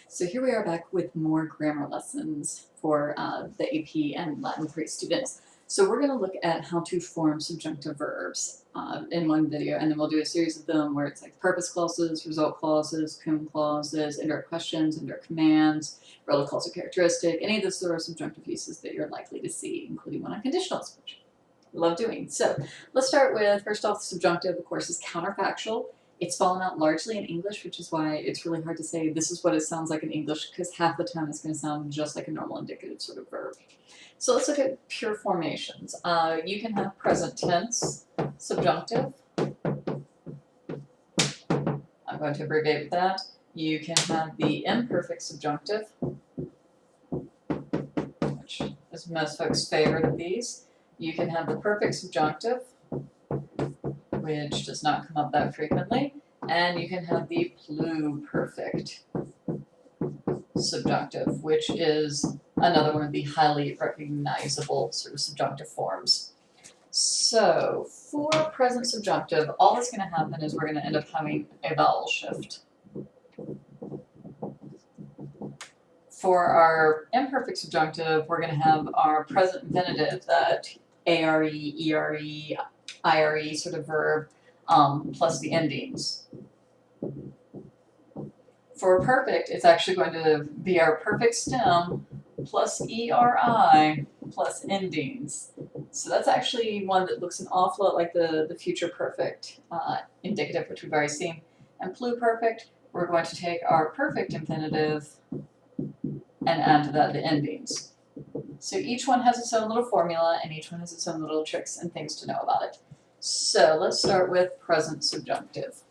So here we are back with more grammar lessons for the AP and Latin 3 students. So we're going to look at how to form subjunctive verbs in one video, and then we'll do a series of them where it's like purpose clauses, result clauses, cum clauses, indirect questions, indirect commands, relative clause or characteristic, any of the sort of subjunctive uses that you're likely to see, including one on conditionals, which we love doing. So let's start with, first off, the subjunctive, of course, is counterfactual. It's fallen out largely in English, which is why it's really hard to say this is what it sounds like in English, because half the time it's going to sound just like a normal indicative sort of verb. So let's look at pure formations. You can have present tense subjunctive. I'm going to abbreviate with that. You can have the imperfect subjunctive, which is most folks' favorite of these. You can have the perfect subjunctive, which does not come up that frequently, and you can have the pluperfect subjunctive, which is another one of the highly recognizable sort of subjunctive forms. So for present subjunctive, all that's going to happen is we're going to end up having a vowel shift. For our imperfect subjunctive, we're going to have our present infinitive, that ARE, ERE, IRE sort of verb, plus the endings. For perfect, it's actually going to be our perfect stem plus ERI plus endings. So that's actually one that looks an awful lot like the future perfect indicative, which we've already seen. And pluperfect, we're going to take our perfect infinitive and add to that the endings. So each one has its own little formula, and each one has its own little tricks and things to know about it. So let's start with present subjunctive.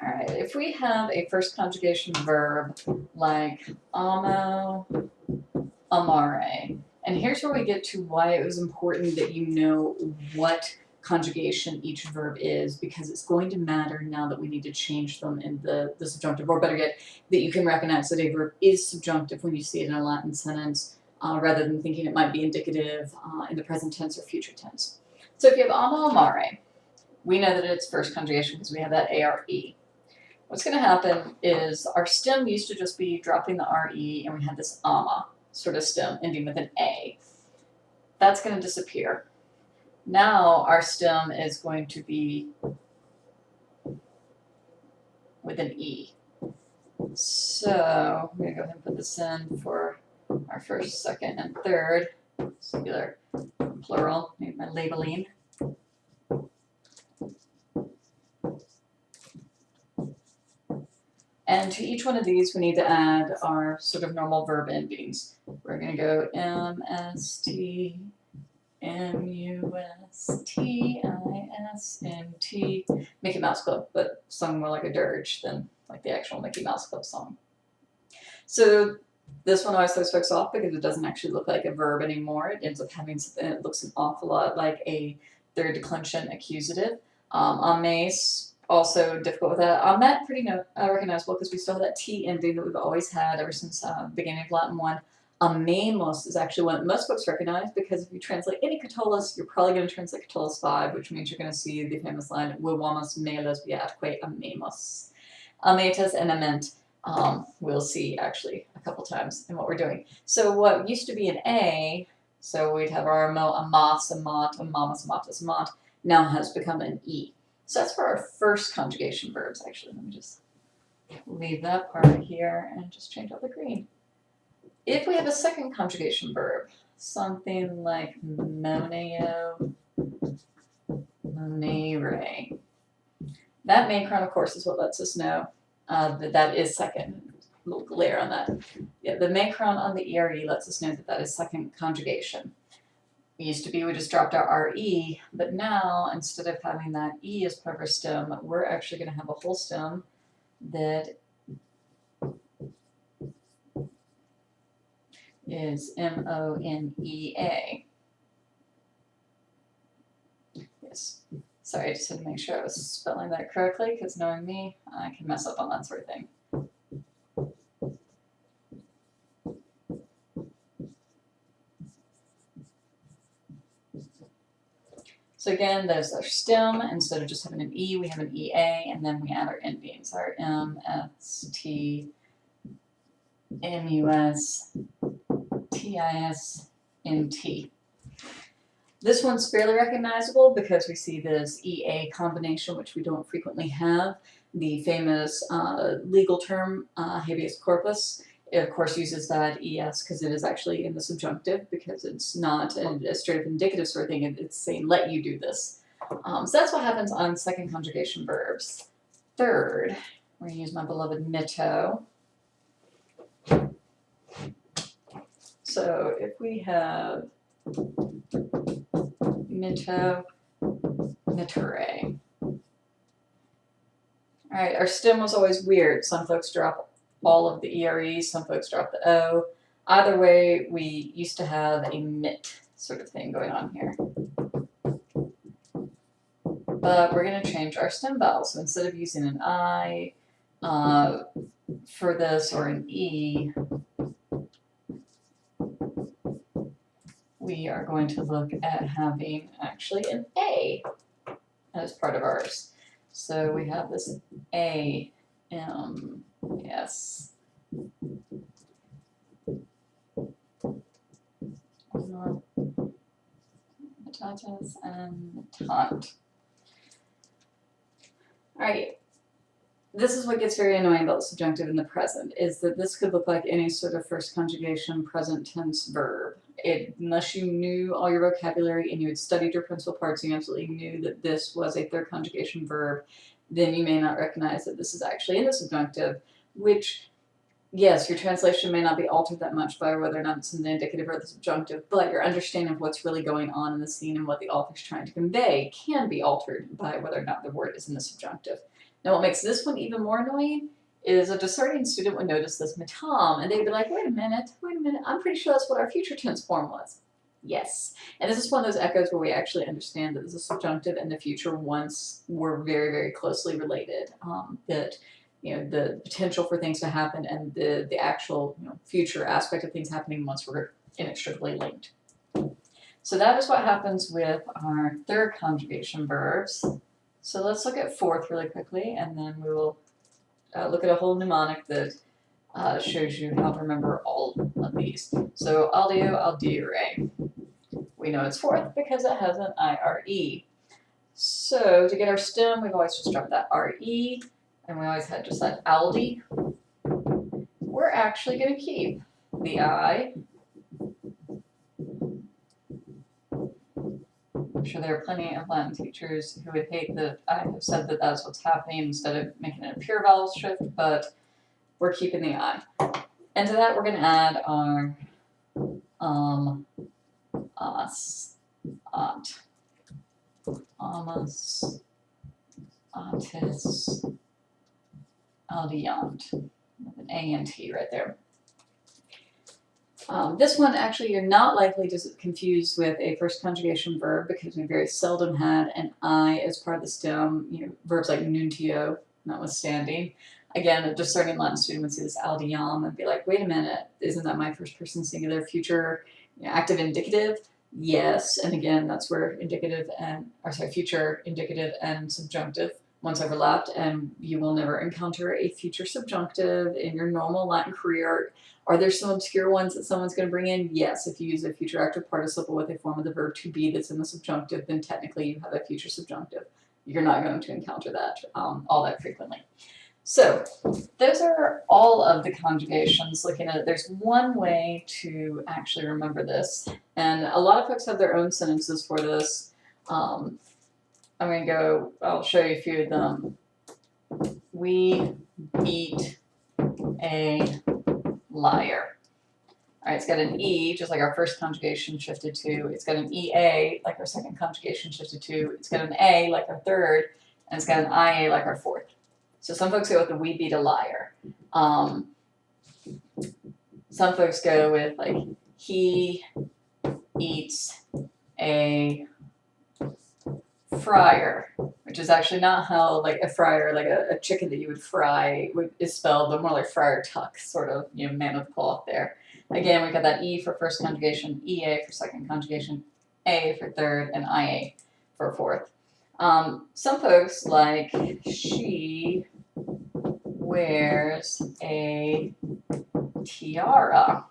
All right, if we have a first conjugation verb like amo, amare, and here's where we get to why it was important that you know what conjugation each verb is, because it's going to matter now that we need to change them in the subjunctive, or better yet, that you can recognize that a verb is subjunctive when you see it in a Latin sentence, rather than thinking it might be indicative in the present tense or future tense. So if you have amo, amare, we know that it's first conjugation because we have that ARE. What's going to happen is our stem used to just be dropping the RE, and we had this ama sort of stem ending with an A. That's going to disappear. Now our stem is going to be with an E. So I'm going to go ahead and put this in for our first, second, and third, singular, plural, need my labeling. And to each one of these, we need to add our sort of normal verb endings. We're going to go MST, MUST, ISNT, Mickey Mouse Club, but sung more like a dirge than like the actual Mickey Mouse Club song. So this one always throws folks off because it doesn't actually look like a verb anymore. It ends up having something that looks an awful lot like a third declension accusative. Amace, also difficult with that. Amet, pretty recognizable because we still have that T ending that we've always had ever since the beginning of Latin 1. Amemos is actually one that most folks recognize because if you translate any Catullus, you're probably going to translate Catullus 5, which means you're going to see the famous line, Vivamus me lesbiatque amemos. Ametas and ament, we'll see actually a couple times in what we're doing. So what used to be an A, so we'd have our amas, amat, amamas, amatas, amat, now has become an E. So that's for our first conjugation verbs, actually. Let me just leave that part here and just change out the green. If we have a second conjugation verb, something like moneo, monere, that macron, of course, is what lets us know that that is second. A little glare on that. Yeah, the macron on the ERE lets us know that that is second conjugation. It used to be we just dropped our RE, but now instead of having that E as part of our stem, we're actually going to have a whole stem that is MONEA. Yes. Sorry, I just had to make sure I was spelling that correctly, because knowing me, I can mess up on that sort of thing. So So again, there's our stem. Instead of just having an E, we have an EA, and then we add our endings, our M, S, T, MUS, TIS, NT. This one's fairly recognizable because we see this EA combination, which we don't frequently have. The famous legal term, habeas corpus, it of course uses that ES because it is actually in the subjunctive, because it's not a straight up indicative sort of thing, it's saying let you do this. So that's what happens on second conjugation verbs. Third, we're going to use my beloved mito. So if we have mito, mitere. All right, our stem was always weird. Some folks drop all of the EREs, some folks drop the O. Either way, we used to have a mit sort of thing going on here. But we're going to change our stem vowel. So instead of using an I for this or an E, we are going to look at having actually an A as part of ours. So we have this A, M, S. Mutatus and mutant. All right. This is what gets very annoying about the subjunctive in the present, is that this could look like any sort of first conjugation present tense verb. Unless you knew all your vocabulary and you had studied your principal parts and you absolutely knew that this was a third conjugation verb, then you may not recognize that this is actually in the subjunctive, which, yes, your translation may not be altered that much by whether or not it's in the indicative or the subjunctive, but your understanding of what's really going on in the scene and what the author's trying to convey can be altered by whether or not the word is in the subjunctive. Now, what makes this one even more annoying is a discerning student would notice this mitam, and they'd be like, wait a minute, I'm pretty sure that's what our future tense form was. Yes. And this is one of those echoes where we actually understand that this is subjunctive and the future once were very, very closely related. That, you know, the potential for things to happen and the actual, you know, future aspect of things happening once were inextricably linked. So that is what happens with our third conjugation verbs. So let's look at fourth really quickly, and then we will look at a whole mnemonic that shows you how to remember all of these. So audio, audire. We know it's fourth because it has an IRE. So to get our stem, we've always just dropped that RE, and we always had just that aldi. We're actually going to keep the I. I'm sure there are plenty of Latin teachers who would hate that I have said that that's what's happening instead of making it a pure vowel shift, but we're keeping the I. And to that we're going to add our as, ant, amas, antis, audiant, with an A and T right there. This one, actually, you're not likely to confuse with a first conjugation verb because we very seldom had an I as part of the stem. You know, verbs like nuntio, notwithstanding. Again, a discerning Latin student would see this audiam and be like, wait a minute, isn't that my first person singular future, you know, active indicative? Yes, and again, that's where indicative and, or sorry, future indicative and subjunctive once overlapped, and you will never encounter a future subjunctive in your normal Latin career. Are there some obscure ones that someone's going to bring in? Yes, if you use a future active participle with a form of the verb to be that's in the subjunctive, then technically you have a future subjunctive. You're not going to encounter that all that frequently. So those are all of the conjugations. Looking at it, there's one way to actually remember this, and a lot of folks have their own sentences for this. I'm going to go, I'll show you a few of them. We beat a liar. All right, it's got an E, just like our first conjugation shifted to. It's got an EA, like our second conjugation shifted to. It's got an A, like our third, and it's got an IA, like our fourth. So some folks go with the we beat a liar. Some folks go with like he eats a fryer, which is actually not how like a fryer, like a chicken that you would fry is spelled, but more like fryer tuck, sort of, you know, man with cloth there. Again, we've got that E for first conjugation, EA for second conjugation, A for third, and IA for a fourth. Some folks like she wears a tiara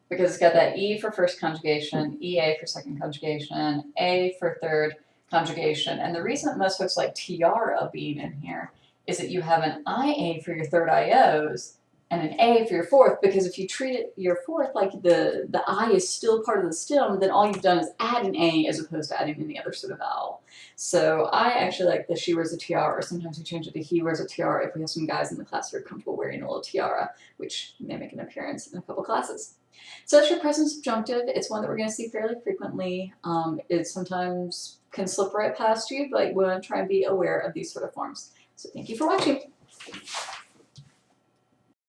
because it's got that E for first conjugation, EA for second conjugation, A for third conjugation. And the reason that most folks like tiara being in here is that you have an IA for your third IOs and an A for your fourth, because if you treat it your fourth like the I is still part of the stem, then all you've done is add an A as opposed to adding any other sort of vowel. So I actually like the she wears a tiara, or sometimes we change it to he wears a tiara if we have some guys in the class who are comfortable wearing a little tiara, which may make an appearance in a couple classes. So that's your present subjunctive. It's one that we're going to see fairly frequently. It sometimes can slip right past you, but we want to try and be aware of these sort of forms. So thank you for watching.